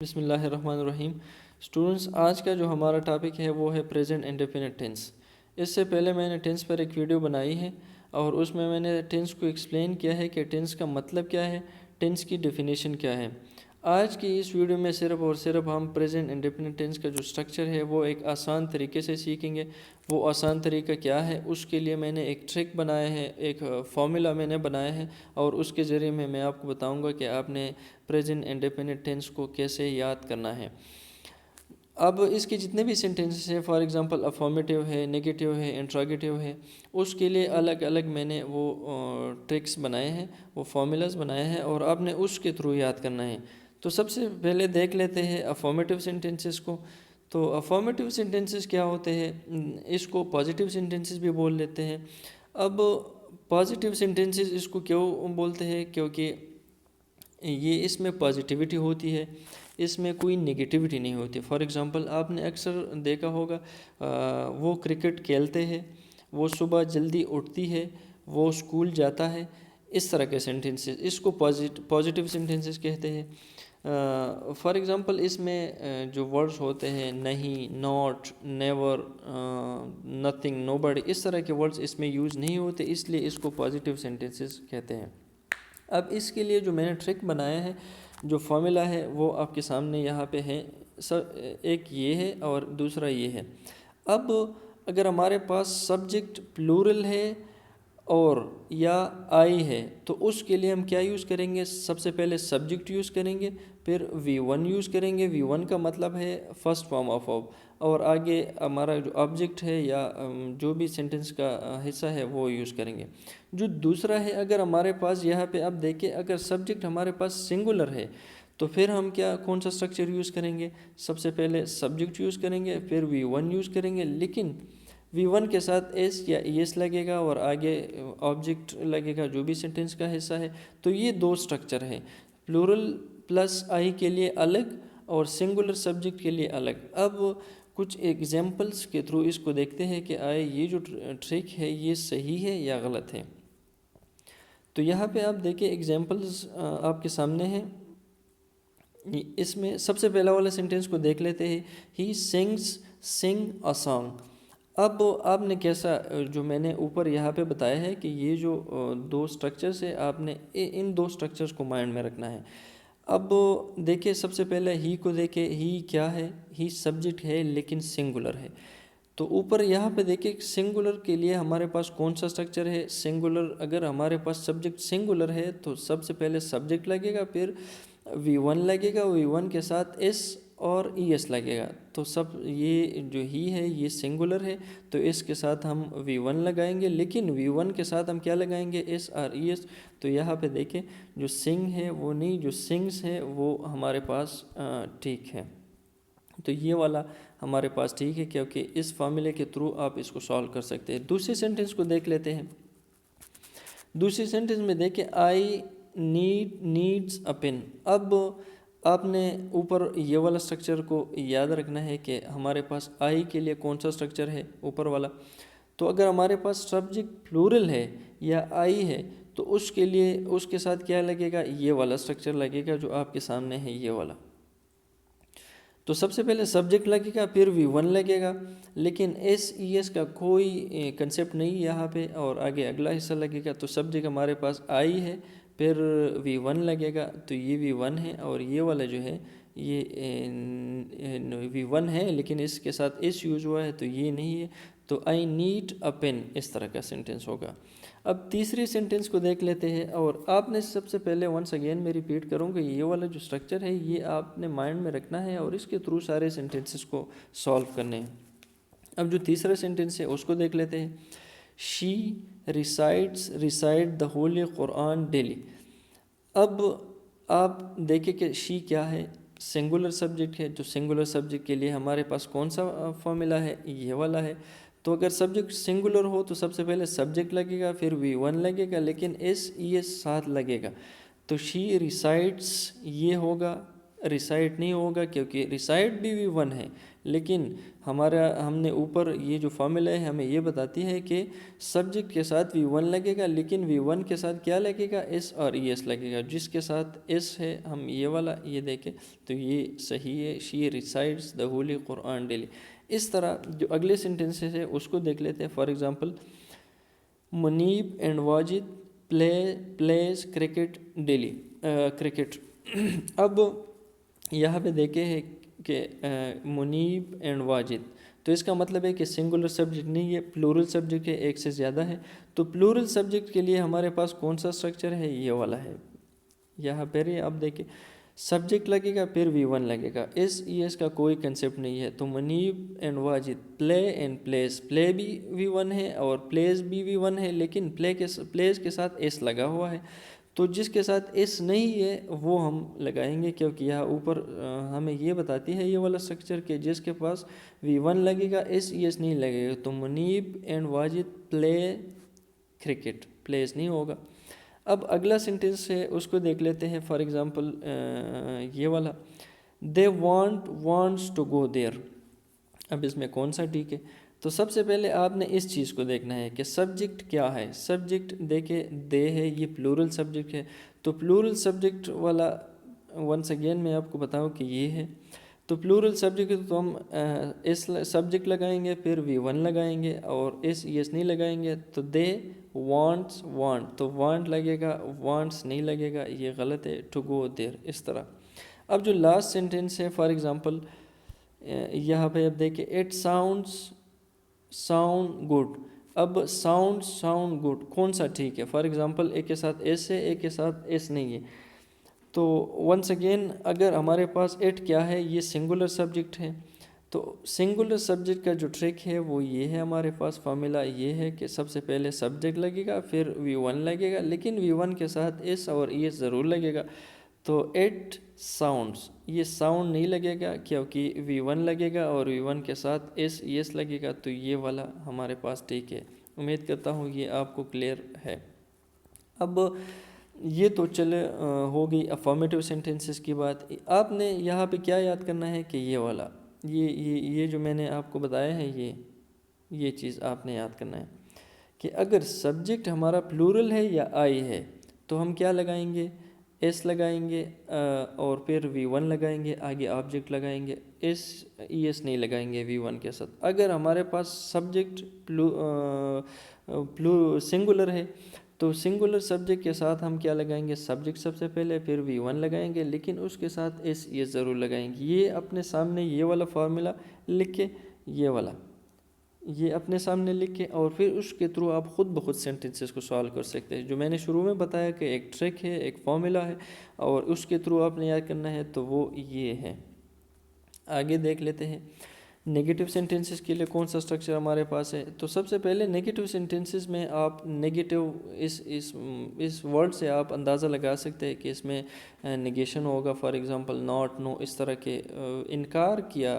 बिस्मिल्लाहिर्रहमानिर्रहीम। स्टूडेंट्स, आज का जो हमारा टॉपिक है वो है प्रेजेंट इंडेफिनिट टेंस। इससे पहले मैंने टेंस पर एक वीडियो बनाई है और उसमें मैंने टेंस को एक्सप्लेन किया है कि टेंस का मतलब क्या है, टेंस की डेफिनेशन क्या है। आज की इस वीडियो में सिर्फ और सिर्फ हम प्रेजेंट इंडेफिनिट टेंस का जो स्ट्रक्चर है वो एक आसान तरीके से सीखेंगे। वो आसान तरीका क्या है, उसके लिए मैंने एक ट्रिक बनाया है, एक फार्मूला मैंने बनाया है और उसके ज़रिए में मैं आपको बताऊंगा कि आपने प्रेजेंट इंडेफिनिट टेंस को कैसे याद करना है। अब इसके जितने भी सेंटेंसेस हैं, फॉर एग्जांपल अफर्मेटिव है, नेगेटिव है, इंट्रोगेटिव है, उसके लिए अलग अलग मैंने वो ट्रिक्स बनाए हैं, वो फार्मूलाज बनाए हैं और आपने उसके थ्रू याद करना है। तो सबसे पहले देख लेते हैं अफर्मेटिव सेंटेंसेस को। तो अफर्मेटिव सेंटेंसेस क्या होते हैं, इसको पॉजिटिव सेंटेंसेस भी बोल लेते हैं। अब पॉजिटिव सेंटेंसेस इसको क्यों बोलते हैं, क्योंकि ये इसमें पॉजिटिविटी होती है, इसमें कोई नेगेटिविटी नहीं होती। फॉर एग्ज़ाम्पल आपने अक्सर देखा होगा वो क्रिकेट खेलते हैं, वो सुबह जल्दी उठती है, वो स्कूल जाता है। इस तरह के सेंटेंसेस, इसको पॉजिटिव सेंटेंसेस कहते हैं। फॉर एग्ज़ाम्पल इसमें जो वर्ड्स होते हैं नहीं, नॉट, नेवर, नथिंग, नोबडी, इस तरह के वर्ड्स इसमें यूज़ नहीं होते, इसलिए इसको पॉजिटिव सेंटेंसेस कहते हैं। अब इसके लिए जो मैंने ट्रिक बनाया है, जो फॉर्मूला है वो आपके सामने यहाँ पे है। एक ये है और दूसरा ये है। अब अगर हमारे पास सब्जेक्ट प्लूरल है और या आई है तो उसके लिए हम क्या यूज़ करेंगे, सबसे पहले सब्जेक्ट यूज़ करेंगे, फिर V1 यूज़ करेंगे। V1 का मतलब है फर्स्ट फॉर्म ऑफ वर्ब, और आगे हमारा जो ऑब्जेक्ट है या जो भी सेंटेंस का हिस्सा है वो यूज़ करेंगे। जो दूसरा है, अगर हमारे पास यहाँ पे आप देखिए, अगर सब्जेक्ट हमारे पास सिंगुलर है तो फिर हम कौन सा स्ट्रक्चर यूज़ करेंगे, सबसे पहले सब्जेक्ट यूज़ करेंगे, फिर V1 यूज़ करेंगे, लेकिन V1 के साथ एस या एस लगेगा और आगे ऑब्जेक्ट लगेगा जो भी सेंटेंस का हिस्सा है। तो ये दो स्ट्रक्चर है, प्लूरल प्लस आई के लिए अलग और सिंगुलर सब्जेक्ट के लिए अलग। अब कुछ एग्जाम्पल्स के थ्रू इसको देखते हैं कि ये जो ट्रिक है ये सही है या गलत है। तो यहाँ पे आप देखिए एग्जाम्पल्स आपके सामने हैं। इसमें सबसे पहला वाला सेंटेंस को देख लेते हैं, ही सिंग अ सॉन्ग। अब आपने कैसा, जो मैंने ऊपर यहाँ पे बताया है कि ये जो दो स्ट्रक्चर्स है, आपने इन दो स्ट्रक्चर्स को माइंड में रखना है। अब देखिए सबसे पहले ही को देखिए, ही क्या है, ही सब्जेक्ट है लेकिन सिंगुलर है। तो ऊपर यहाँ पे देखिए सिंगुलर के लिए हमारे पास कौन सा स्ट्रक्चर है, सिंगुलर। अगर हमारे पास सब्जेक्ट सिंगुलर है तो सबसे पहले सब्जेक्ट लगेगा, फिर V1 लगेगा, V1 के साथ एस और ES लगेगा। तो सब ये जो ही है ये सिंगुलर है तो इसके साथ हम V1 लगाएंगे, लेकिन V1 के साथ हम क्या लगाएंगे, एस और ES। तो यहाँ पे देखें जो सिंग है वो नहीं, जो सिंग्स है वो हमारे पास ठीक है। तो ये वाला हमारे पास ठीक है, क्योंकि इस फार्मूले के थ्रू आप इसको सॉल्व कर सकते हैं। दूसरे सेंटेंस को देख लेते हैं। दूसरे सेंटेंस में देखें, आई नीड्स अ पेन। अब आपने ऊपर ये वाला स्ट्रक्चर को याद रखना है कि हमारे पास आई के लिए कौन सा स्ट्रक्चर है, ऊपर वाला। तो अगर हमारे पास सब्जेक्ट प्लूरल है या आई है तो उसके लिए उसके साथ क्या लगेगा, ये वाला स्ट्रक्चर लगेगा जो आपके सामने है, ये वाला। तो सबसे पहले सब्जेक्ट लगेगा, फिर V1 लगेगा, लेकिन SES का कोई कंसेप्ट नहीं यहाँ पे, और आगे अगला हिस्सा लगेगा। तो सब्जेक्ट हमारे पास आई है, फिर V1 लगेगा, तो ये V1 है, और ये वाला जो है ये V1 है लेकिन इसके साथ एस यूज हुआ है तो ये नहीं है। तो आई नीड अ पेन, इस तरह का सेंटेंस होगा। अब तीसरे सेंटेंस को देख लेते हैं, और आपने सबसे पहले वंस अगेन मैं रिपीट करूँगा, ये वाला जो स्ट्रक्चर है ये आपने माइंड में रखना है और इसके थ्रू सारे सेंटेंसेस को सॉल्व करने हैं। अब जो तीसरा सेंटेंस है उसको देख लेते हैं, she reside the Holi Quran daily. अब आप देखिए कि शी क्या है, सिंगुलर सब्जेक्ट है। जो सिंगुलर सब्जेक्ट के लिए हमारे पास कौन सा फॉर्मूला है, ये वाला है। तो अगर सब्जेक्ट सिंगुलर हो तो सबसे पहले सब्जेक्ट लगेगा, फिर V1 लगेगा, लेकिन SES साथ लगेगा। तो शी रिसाइड्स ये होगा, रिसाइड नहीं होगा, क्योंकि रिसाइड भी V1 है, लेकिन हमने ऊपर ये जो फॉर्मूला है हमें ये बताती है कि सब्जेक्ट के साथ V1 लगेगा, लेकिन V1 के साथ क्या लगेगा, S और ES लगेगा। जिसके साथ S है, हम ये वाला ये देखें तो ये सही है, she resides the Holi Quran daily. इस तरह जो अगले सेंटेंसेस है उसको देख लेते हैं। For example, Munib and Wajid plays cricket daily, cricket. अब यहाँ पे देखे है कि मुनीब एंड वाजिद, तो इसका मतलब है कि सिंगुलर सब्जेक्ट नहीं है, प्लूरल सब्जेक्ट है, एक से ज़्यादा है। तो प्लूरल सब्जेक्ट के लिए हमारे पास कौन सा स्ट्रक्चर है, ये वाला है। यहाँ पर ही आप देखिए, सब्जेक्ट लगेगा फिर V1 लगेगा, SES का कोई कंसेप्ट नहीं है। तो Munib and Wajid play and plays, play भी V1 है और प्लेस भी V1 है, लेकिन प्लेस के साथ S लगा हुआ है। तो जिसके साथ S नहीं है वो हम लगाएंगे, क्योंकि यहाँ ऊपर हमें ये बताती है ये वाला स्ट्रक्चर कि जिसके पास V1 लगेगा SES नहीं लगेगा। तो Munib and Wajid play cricket, plays नहीं होगा। अब अगला सेंटेंस है उसको देख लेते हैं। फॉर एग्ज़ाम्पल ये वाला, they wants to go there. अब इसमें कौन सा ठीक है, तो सबसे पहले आपने इस चीज़ को देखना है कि सब्जेक्ट क्या है। सब्जेक्ट देखे दे है, ये प्लूरल सब्जेक्ट है। तो प्लूरल सब्जेक्ट वाला वंस अगेन मैं आपको बताऊं कि ये है। तो प्लूरल सब्जेक्ट तो हम इस सब्जेक्ट लगाएंगे, फिर V1 लगाएंगे और SES नहीं लगाएंगे। तो दे वांट्स, वांट तो वांट लगेगा, वांट्स नहीं लगेगा, ये गलत है। टू गो देयर, इस तरह। अब जो लास्ट सेंटेंस है, फॉर एग्ज़ाम्पल यहाँ पे अब देखिए, इट साउंड गुड। अब साउंड गुड कौन सा ठीक है। फॉर एग्ज़ाम्पल, एक के साथ S है, एक के साथ S नहीं है। तो वंस अगेन अगर हमारे पास इट क्या है, ये सिंगुलर सब्जेक्ट है। तो सिंगुलर सब्जेक्ट का जो ट्रिक है वो ये है, हमारे पास फार्मूला ये है कि सबसे पहले सब्जेक्ट लगेगा, फिर V1 लगेगा, लेकिन V1 के साथ S और ES ज़रूर लगेगा। तो इट साउंड्स, ये साउंड नहीं लगेगा क्योंकि V1 लगेगा और V1 के साथ SES लगेगा। तो ये वाला हमारे पास ठीक है। उम्मीद करता हूँ ये आपको क्लियर है। अब ये तो चले हो गई अफर्मेटिव सेंटेंसेस की बात। आपने यहाँ पे क्या याद करना है कि ये वाला ये जो मैंने आपको बताया है, ये चीज़ आपने याद करना है कि अगर सब्जेक्ट हमारा प्लूरल है या आई है तो हम क्या लगाएंगे, S लगाएंगे और फिर V1 लगाएंगे, आगे ऑब्जेक्ट लगाएंगे, SES नहीं लगाएंगे V1 के साथ। अगर हमारे पास सब्जेक्ट सिंगुलर है तो सिंगुलर सब्जेक्ट के साथ हम क्या लगाएंगे, सब्जेक्ट सबसे पहले, फिर V1 लगाएंगे, लेकिन उसके साथ SES ज़रूर लगाएंगे। ये अपने सामने ये वाला फार्मूला लिख के, ये अपने सामने लिख के, और फिर उसके थ्रू आप ख़ुद ब खुद सेंटेंसेस को सॉल्व कर सकते हैं। जो मैंने शुरू में बताया कि एक ट्रिक है, एक फार्मूला है, और उसके थ्रू आपने याद करना है, तो वो ये है। आगे देख लेते हैं नेगेटिव सेंटेंसेस के लिए कौन सा स्ट्रक्चर हमारे पास है। तो सबसे पहले नेगेटिव सेंटेंसेस में आप नेगेटिव इस वर्ड से आप अंदाज़ा लगा सकते हैं कि इसमें नेगेशन होगा। फॉर एग्जांपल, नॉट, नो, इस तरह के इनकार किया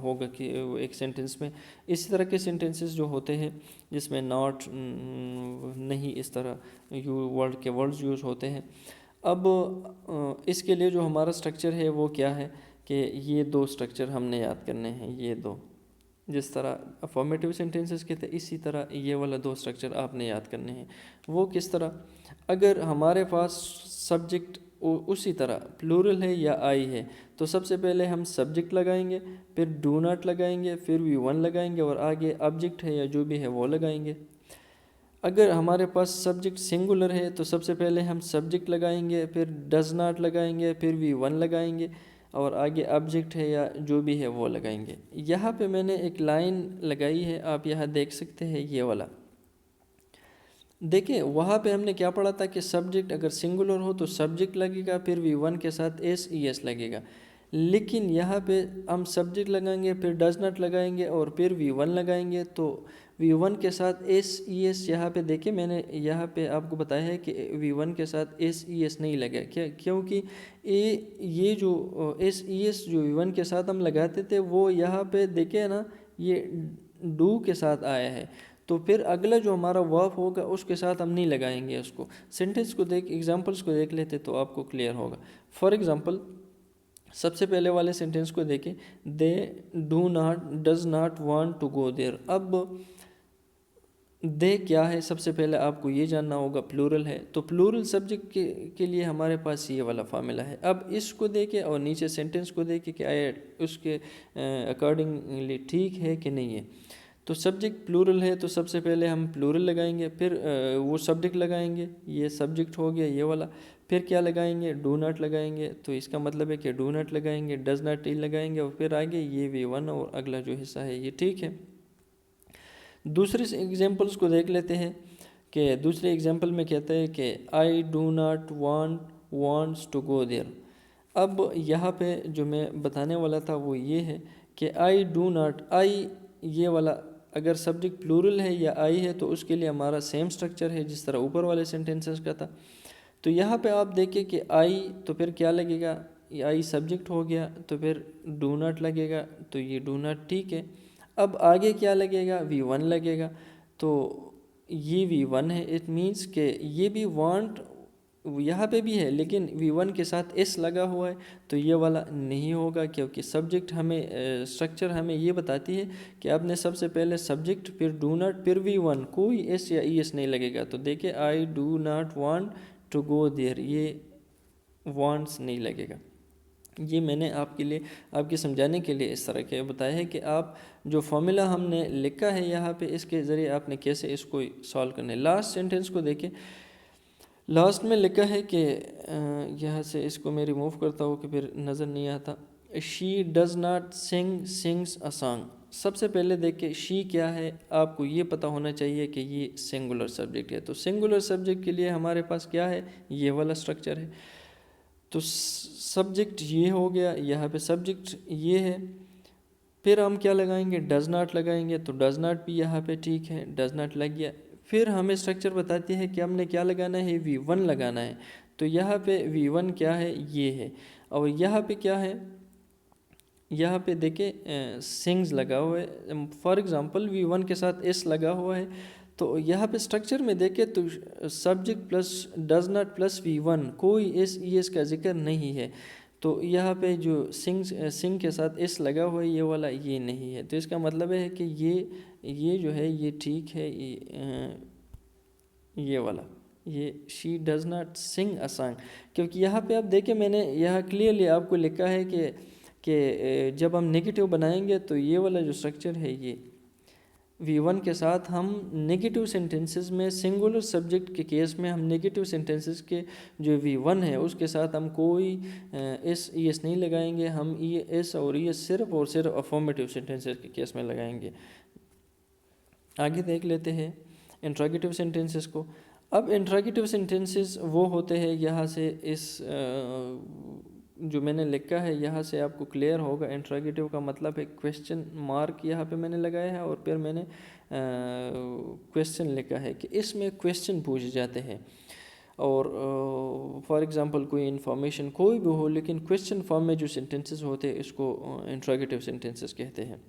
होगा कि एक सेंटेंस में। इसी तरह के सेंटेंसेस जो होते हैं जिसमें नॉट, नहीं, इस तरह वर्ड के वर्ड्स यूज़ होते हैं। अब इसके लिए जो हमारा स्ट्रक्चर है वो क्या है कि ये दो स्ट्रक्चर हमने याद करने हैं। ये दो, जिस तरह अफर्मेटिव सेंटेंसेस के थे, इसी तरह ये वाला दो स्ट्रक्चर आपने याद करने हैं। वो किस तरह, अगर हमारे पास सब्जेक्ट उसी तरह प्लूरल है या आई है तो सबसे पहले हम सब्जेक्ट लगाएंगे, फिर डू नॉट लगाएंगे, फिर V1 लगाएंगे और आगे ऑब्जेक्ट है या जो भी है वो लगाएंगे। अगर हमारे पास सब्जेक्ट सिंगुलर है तो सबसे पहले हम सब्जेक्ट लगाएंगे, फिर डज नॉट लगाएंगे, फिर V1 लगाएंगे और आगे ऑब्जेक्ट है या जो भी है वो लगाएंगे। यहाँ पे मैंने एक लाइन लगाई है, आप यहाँ देख सकते हैं, ये वाला देखिए। वहाँ पे हमने क्या पढ़ा था कि सब्जेक्ट अगर सिंगुलर हो तो सब्जेक्ट लगेगा, फिर V1 के साथ SES लगेगा। लेकिन यहाँ पे हम सब्जेक्ट लगाएंगे, फिर डज नॉट लगाएंगे और फिर V1 लगाएंगे। तो V1 के साथ SES, यहाँ पे देखिए मैंने यहाँ पे आपको बताया है कि V1 के साथ SES नहीं लगा। क्योंकि ये जो SES जो V1 के साथ हम लगाते थे वो यहाँ पे देखिए ना, ये डू के साथ आया है। तो फिर अगला जो हमारा वर्ब होगा उसके साथ हम नहीं लगाएंगे उसको। सेंटेंस को एग्जांपल्स को देख लेते तो आपको क्लियर होगा। फॉर एग्जांपल, सबसे पहले वाले सेंटेंस को देखें, they does not want to go there. अब दे क्या है, सबसे पहले आपको ये जानना होगा, प्लूरल है, तो प्लूरल सब्जेक्ट के लिए हमारे पास ये वाला फार्मूला है। अब इसको देके और नीचे सेंटेंस को देके क्या है उसके अकॉर्डिंगली ठीक है कि नहीं है। तो सब्जेक्ट प्लूरल है तो सबसे पहले हम प्लूरल लगाएंगे, फिर वो सब्जेक्ट लगाएंगे, ये सब्जेक्ट हो गया ये वाला, फिर क्या लगाएंगे, डू नॉट लगाएंगे, तो इसका मतलब है कि डू नॉट लगाएंगे, डज नॉट लगाएंगे, और फिर आगे ये V1 और अगला जो हिस्सा है ये ठीक है। दूसरे एग्जांपल्स को देख लेते हैं कि दूसरे एग्जांपल में कहता है कि I do not wants to go there. अब यहाँ पे जो मैं बताने वाला था वो ये है कि आई डू नॉट, आई ये वाला अगर सब्जेक्ट प्लूरल है या आई है तो उसके लिए हमारा सेम स्ट्रक्चर है जिस तरह ऊपर वाले सेंटेंसेस का था। तो यहाँ पे आप देखिए कि आई तो फिर क्या लगेगा, आई सब्जेक्ट हो गया, तो फिर डू नॉट लगेगा, तो ये डू नॉट ठीक है। अब आगे क्या लगेगा, V1 लगेगा, तो ये V1 है, इट मीन्स कि ये भी वांट यहाँ पे भी है लेकिन V1 के साथ S लगा हुआ है, तो ये वाला नहीं होगा क्योंकि सब्जेक्ट हमें स्ट्रक्चर हमें ये बताती है कि आपने सबसे पहले सब्जेक्ट फिर डू नॉट फिर V1, कोई S या ES नहीं लगेगा। तो देखिए I do not want to go there, ये वांट्स नहीं लगेगा। ये मैंने आपके लिए आपके समझाने के लिए इस तरह के बताया है कि आप जो फॉर्मूला हमने लिखा है यहाँ पे इसके ज़रिए आपने कैसे इसको सॉल्व करना है। लास्ट सेंटेंस को देखें, लास्ट में लिखा है कि यहाँ से इसको मैं रिमूव करता हूँ कि फिर नज़र नहीं आता। She does not sings a song. सबसे पहले देखिए शी क्या है, आपको ये पता होना चाहिए कि ये सिंगुलर सब्जेक्ट है। तो सिंगुलर सब्जेक्ट के लिए हमारे पास क्या है, ये वाला स्ट्रक्चर है। तो सब्जेक्ट ये हो गया, यहाँ पे सब्जेक्ट ये है, फिर हम क्या लगाएंगे, डज़ नॉट लगाएंगे, तो डज़ नॉट भी यहाँ पे ठीक है, डज़ नॉट लग गया। फिर हमें स्ट्रक्चर बताती है कि हमने क्या लगाना है, V1 लगाना है। तो यहाँ पे V1 क्या है, ये है, और यहाँ पे क्या है, यहाँ पे देखें सिंग्स लगा हुआ है, फॉर एग्ज़ाम्पल V1 के साथ S लगा हुआ है। तो यहाँ पे स्ट्रक्चर में देखें तो subject plus does not plus V1, कोई S का जिक्र नहीं है। तो यहाँ पे जो सिंग के साथ S लगा हुआ है ये वाला ये नहीं है, तो इसका मतलब है कि ये जो है ये ठीक है, ये वाला ये she does not sing a song. क्योंकि यहाँ पे आप देखें मैंने यहाँ क्लियरली आपको लिखा है कि जब हम नेगेटिव बनाएंगे तो ये वाला जो स्ट्रक्चर है ये V1 के साथ हम नेगेटिव सेंटेंसेस में सिंगुलर सब्जेक्ट के केस में हम नेगेटिव सेंटेंसेस के जो V1 है उसके साथ हम कोई ES नहीं लगाएंगे, हम ES और ES सिर्फ और सिर्फ अफर्मेटिव सेंटेंसेस के केस में लगाएंगे। आगे देख लेते हैं इंट्रोगेटिव सेंटेंसेस को। अब इंट्रोगेटिव सेंटेंसेस वो होते हैं, यहाँ से इस जो मैंने लिखा है यहाँ से आपको क्लियर होगा। इंट्रोगेटिव का मतलब है क्वेश्चन मार्क, यहाँ पे मैंने लगाया है और फिर मैंने क्वेश्चन लिखा है कि इसमें क्वेश्चन पूछे जाते हैं। और फॉर एग्ज़ाम्पल कोई इन्फॉर्मेशन कोई भी हो लेकिन क्वेश्चन फॉर्म में जो सेंटेंसेस होते हैं इसको इंट्रोगेटिव सेंटेंसेस कहते हैं।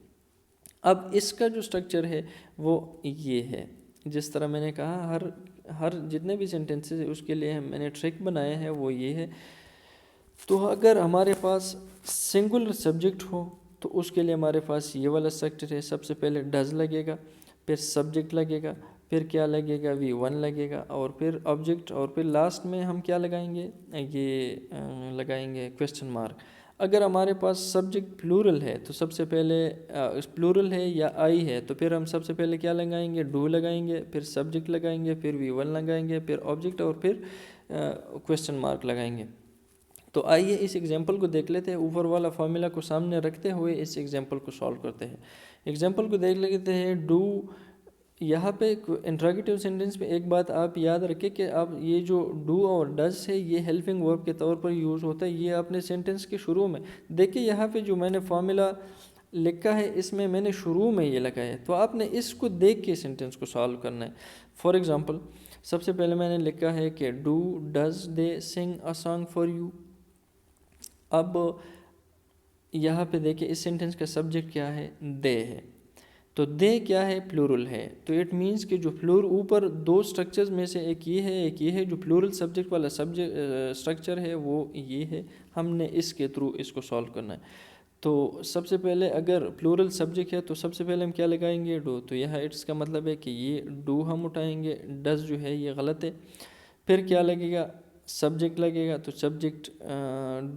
अब इसका जो स्ट्रक्चर है वो ये है, जिस तरह मैंने कहा हर जितने भी सेंटेंसेस है उसके लिए मैंने ट्रिक बनाया है वो ये है। तो अगर हमारे पास सिंगुलर सब्जेक्ट हो तो उसके लिए हमारे पास ये वाला स्ट्रक्चर है। सबसे पहले डज़ लगेगा, फिर सब्जेक्ट लगेगा, फिर क्या लगेगा, V1 लगेगा, और फिर ऑब्जेक्ट, और फिर लास्ट में हम क्या लगाएंगे, ये लगाएंगे क्वेश्चन मार्क। अगर हमारे पास सब्जेक्ट प्लूरल है तो सबसे पहले प्लूरल है या आई है तो फिर हम सबसे पहले क्या लगाएंगे, डू लगाएंगे, फिर सब्जेक्ट लगाएंगे, फिर V1 लगाएंगे, फिर ऑब्जेक्ट, और फिर क्वेश्चन मार्क लगाएंगे। तो आइए इस एग्जांपल को देख लेते हैं। ऊपर वाला फार्मूला को सामने रखते हुए इस एग्जांपल को सॉल्व करते हैं। एग्जांपल को देख लेते हैं। डू, यहाँ पे इंट्रोगेटिव सेंटेंस में एक बात आप याद रखें कि आप ये जो डू और डज है ये हेल्पिंग वर्ब के तौर पर यूज़ होता है। ये आपने सेंटेंस के शुरू में देखिए, यहाँ पे जो मैंने फार्मूला लिखा है इसमें मैंने शुरू में ये लगा है, तो आपने इसको देख के सेंटेंस को सॉल्व करना है। फॉर एग्ज़ाम्पल सबसे पहले मैंने लिखा है कि do does they sing a song for you. अब यहाँ पे देखिए इस सेंटेंस का सब्जेक्ट क्या है, दे है, तो दे क्या है, प्लूरल है। तो इट मीन्स कि जो प्लूरल ऊपर दो स्ट्रक्चर्स में से एक ये है जो प्लूरल सब्जेक्ट वाला सब्जेक्ट स्ट्रक्चर है वो ये है। हमने इसके थ्रू इसको सॉल्व करना है। तो सबसे पहले अगर प्लूरल सब्जेक्ट है तो सबसे पहले हम क्या लगाएंगे, डू। तो यह इसका मतलब है कि ये डू हम उठाएंगे, डज जो है ये गलत है। फिर क्या लगेगा, सब्जेक्ट लगेगा। तो सब्जेक्ट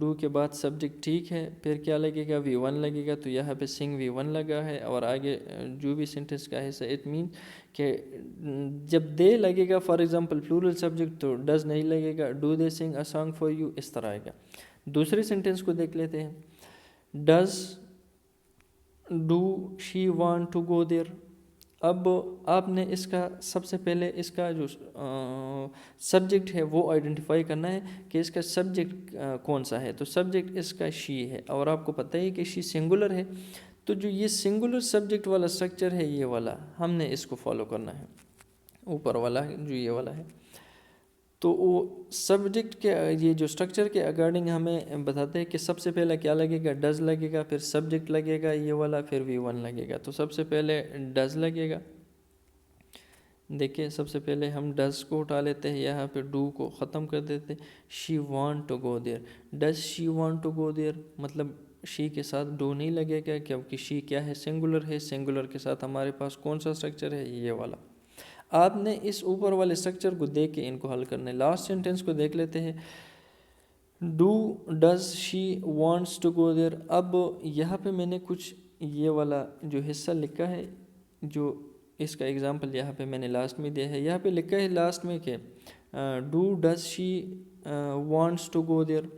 डू के बाद सब्जेक्ट ठीक है। फिर क्या लगेगा, V1 लगेगा। तो यहाँ पे सिंग V1 लगा है। और आगे जो भी सेंटेंस का है इट मीन कि जब दे लगेगा फॉर एग्जांपल प्लूरल सब्जेक्ट तो डज नहीं लगेगा, do they sing a song for you, इस तरह आएगा। दूसरे सेंटेंस को देख लेते हैं, does do she want to go there. अब आपने इसका सबसे पहले इसका जो सब्जेक्ट है वो आइडेंटिफाई करना है कि इसका सब्जेक्ट कौन सा है। तो सब्जेक्ट इसका शी है और आपको पता है कि शी सिंगुलर है। तो जो ये सिंगुलर सब्जेक्ट वाला स्ट्रक्चर है ये वाला हमने इसको फॉलो करना है, ऊपर वाला जो ये वाला है। तो वो सब्जेक्ट के ये जो स्ट्रक्चर के अकॉर्डिंग हमें बताते हैं कि सबसे पहले क्या लगेगा, डज लगेगा, फिर सब्जेक्ट लगेगा ये वाला, फिर V1 लगेगा। तो सबसे पहले डज लगेगा। देखिए सबसे पहले हम डज को उठा लेते हैं, यहाँ पे डू को ख़त्म कर देते हैं। She want to go there, does she want to go there, मतलब शी के साथ डू नहीं लगेगा क्योंकि शी क्या है, सिंगुलर है। सिंगुलर के साथ हमारे पास कौन सा स्ट्रक्चर है, ये वाला। आपने इस ऊपर वाले स्ट्रक्चर को देख के इनको हल करना है। लास्ट सेंटेंस को देख लेते हैं, do does she wants to go there. अब यहाँ पे मैंने कुछ ये वाला जो हिस्सा लिखा है, जो इसका एग्जांपल यहाँ पे मैंने लास्ट में दिया है। यहाँ पे लिखा है लास्ट में कि do does she wants to go there.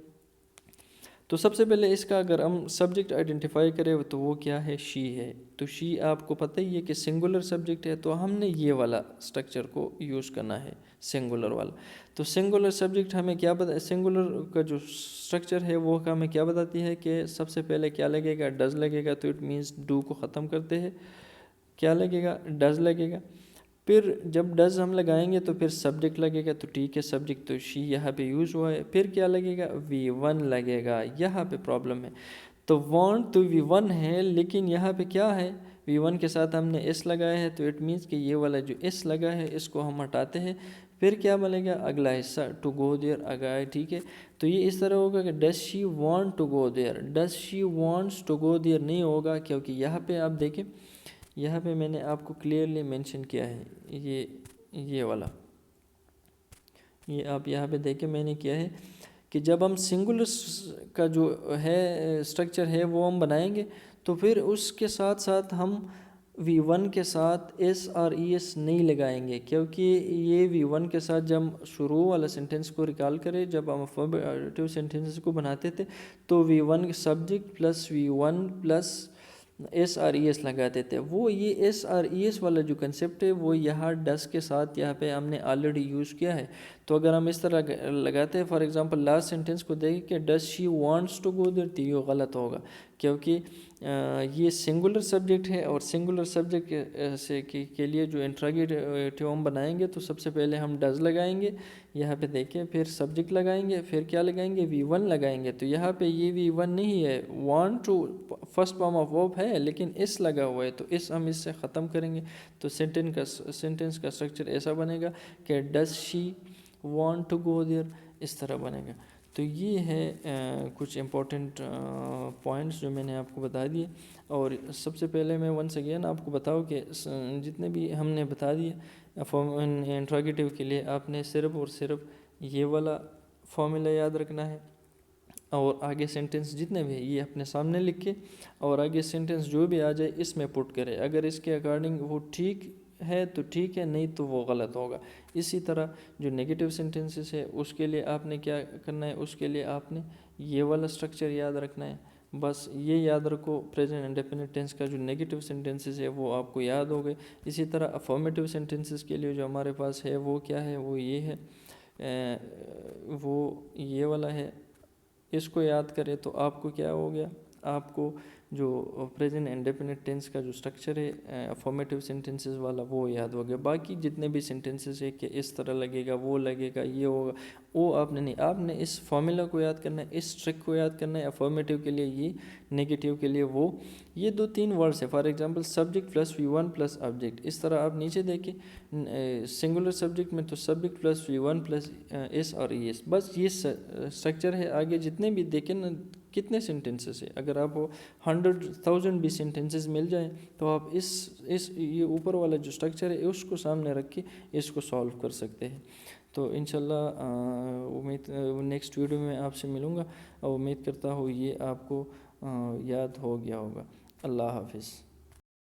तो सबसे पहले इसका अगर हम सब्जेक्ट आइडेंटिफाई करें तो वो क्या है, शी है। तो शी आपको पता ही है कि सिंगुलर सब्जेक्ट है, तो हमने ये वाला स्ट्रक्चर को यूज़ करना है, सिंगुलर वाला। तो सिंगुलर सब्जेक्ट हमें क्या बता, सिंगुलर का जो स्ट्रक्चर है वो हमें क्या बताती है कि सबसे पहले क्या लगेगा, डज लगेगा। तो इट मीन्स डू को ख़त्म करते हैं, क्या लगेगा, डज लगेगा। फिर जब डज हम लगाएंगे तो फिर सब्जेक्ट लगेगा। तो ठीक है, सब्जेक्ट तो शी यहाँ पे यूज़ हुआ है। फिर क्या लगेगा, V1 लगेगा। यहाँ पे प्रॉब्लम है। तो वांट तो V1 है, लेकिन यहाँ पे क्या है, V1 के साथ हमने एस लगाया है। तो इट मीन्स कि ये वाला जो एस लगा है इसको हम हटाते हैं। फिर क्या बनेगा, अगला हिस्सा टू गो देयर अगला, ठीक है। तो ये इस तरह होगा कि does she want to go there, does she wants to go there नहीं होगा, क्योंकि यहाँ पे आप देखें, यहाँ पे मैंने आपको क्लियरली मेंशन किया है, ये वाला, ये आप यहाँ पे देखें मैंने किया है कि जब हम सिंगुलर का जो है स्ट्रक्चर है वो हम बनाएंगे तो फिर उसके साथ साथ हम V1 के साथ एस और ई एस नहीं लगाएंगे, क्योंकि ये V1 के साथ जब शुरू वाला सेंटेंस को रिकॉल करें, जब हम अफर्मेटिव सेंटेंस को बनाते थे तो V1 subject plus V1 plus S R E S लगा देते हैं। वो ये एस आर ई एस वाला जो कंसेप्ट है वो यहाँ डस के साथ यहाँ पे हमने ऑलरेडी यूज़ किया है। तो अगर हम इस तरह लगाते हैं, फॉर एग्जांपल लास्ट सेंटेंस को देखें कि does she wants to go there, तो ये गलत होगा, क्योंकि ये सिंगुलर सब्जेक्ट है और सिंगुलर सब्जेक्ट से के लिए जो इंट्रोगेटिव हम बनाएंगे तो सबसे पहले हम डज लगाएंगे, यहाँ पे देखिए, फिर सब्जेक्ट लगाएंगे, फिर क्या लगाएंगे, V1 लगाएंगे। तो यहाँ पे ये V1 नहीं है, want to first form of verb है लेकिन इस लगा हुआ है, तो इस हम इससे ख़त्म करेंगे। तो सेंटेंस का स्ट्रक्चर ऐसा बनेगा कि does she want to go there, इस तरह बनेगा। तो ये है कुछ इम्पोर्टेंट पॉइंट्स जो मैंने आपको बता दिए। और सबसे पहले मैं वंस अगेन आपको बताऊँ कि जितने भी हमने बता दिए इंट्रोगेटिव के लिए, आपने सिर्फ और सिर्फ ये वाला फॉर्मूला याद रखना है और आगे सेंटेंस जितने भी ये अपने सामने लिख के और आगे सेंटेंस जो भी आ जाए इसमें पुट करें। अगर इसके अकॉर्डिंग वो ठीक है तो ठीक है, नहीं तो वो गलत होगा। इसी तरह जो नेगेटिव सेंटेंसेस है उसके लिए आपने क्या करना है, उसके लिए आपने ये वाला स्ट्रक्चर याद रखना है। बस ये याद रखो, प्रेजेंट इंडेफिनिट टेंस का जो नेगेटिव सेंटेंसेस है वो आपको याद हो गए। इसी तरह अफर्मेटिव सेंटेंसेस के लिए जो हमारे पास है वो क्या है, वो ये है, वो ये वाला है। इसको याद करें तो आपको क्या हो गया, आपको जो प्रेजेंट इंडेफिनिट टेंस का जो स्ट्रक्चर है अफर्मेटिव सेंटेंसेस वाला वो याद हो गया। बाकी जितने भी सेंटेंसेस है कि इस तरह लगेगा, वो लगेगा, ये होगा, वो आपने नहीं, आपने इस फॉर्मूला को याद करना है, इस ट्रिक को याद करना है। अफर्मेटिव के लिए ये, नेगेटिव के लिए वो। ये 2-3 वर्ड्स है, for example subject plus V1 plus object. इस तरह आप नीचे देखें सिंगुलर सब्जेक्ट में तो subject plus V1 plus S और ES, बस ये स्ट्रक्चर है। आगे जितने भी देखें ना कितने सेंटेंसेस है, अगर आपको 100,000 भी सेंटेंसेस मिल जाए तो आप इस ये ऊपर वाला जो स्ट्रक्चर है उसको सामने रख के इसको सॉल्व कर सकते हैं। तो इंशाल्लाह उम्मीद नेक्स्ट वीडियो में आपसे मिलूँगा और उम्मीद करता हूँ ये आपको याद हो गया होगा। अल्लाह हाफिज़।